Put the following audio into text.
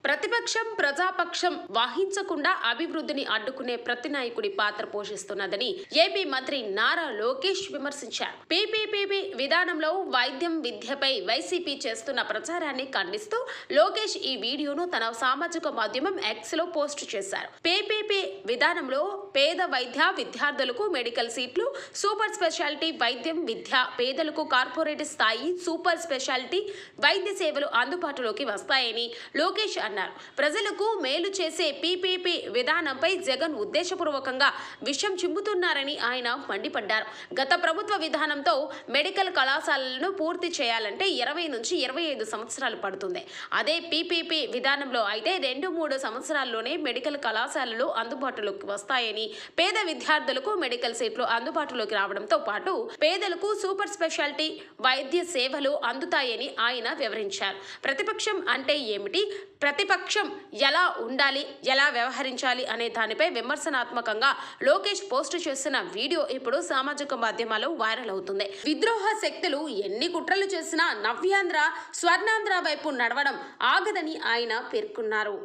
ప్రతిపక్షం ప్రజాపక్షం వహించకుండా అభివృద్ధిని అడ్డుకునే ప్రతి నాయకుడి పాత్ర పోషిస్తున్నదని ఏపీ మంత్రి నారా లోకేష్ విమర్శించారు. పీపీపీ విధానంలో వైద్యం విద్యపై వైసీపీ చేస్తున్న ప్రచారాన్ని ఖండిస్తూ లోకేష్ ఈ వీడియోను తన సామాజిక మాధ్యమం ఎక్స్ లో పోస్ట్ చేశారు. పీపీపీ విధానంలో పేద వైద్య విద్యార్థులకు మెడికల్ సీట్లు, సూపర్ స్పెషాలిటీ వైద్యం విద్య పేదలకు కార్పొరేట్ స్థాయి సూపర్ స్పెషాలిటీ వైద్య సేవలు అందుబాటులోకి వస్తాయని లోకేష్ అన్నారు. ప్రజలకు మేలు చేసే పీపీపీ విధానంపై జగన్ ఉద్దేశపూర్వకంగా విషం చిమ్ముతున్నారని ఆయన మండిపడ్డారు. గత ప్రభుత్వ విధానంతో మెడికల్ కళాశాలలను పూర్తి చేయాలంటే 20 నుంచి 25 సంవత్సరాలు పడుతుంది. అదే పీపీపీ విధానంలో అయితే 2-3 సంవత్సరాల్లోనే మెడికల్ కళాశాలలు అందుబాటులోకి వస్తాయని, పేద విద్యార్థులకు మెడికల్ సీట్లు అందుబాటులోకి రావడంతో పాటు పేదలకు సూపర్ స్పెషాలిటీ వైద్య సేవలు అందుతాయని ఆయన వివరించారు. ప్రతిపక్షం అంటే ఏమిటి, ప్రతిపక్షం ఎలా ఉండాలి, ఎలా వ్యవహరించాలి అనే దానిపై విమర్శనాత్మకంగా లోకేష్ పోస్ట్ చేసిన వీడియో ఇప్పుడు సామాజిక మాధ్యమాల్లో వైరల్ అవుతుంది. విద్రోహ శక్తులు ఎన్ని కుట్రలు చేసినా నవ్యాంధ్ర, స్వర్ణాంధ్ర వైపు నడవడం ఆగదని ఆయన పేర్కొన్నారు.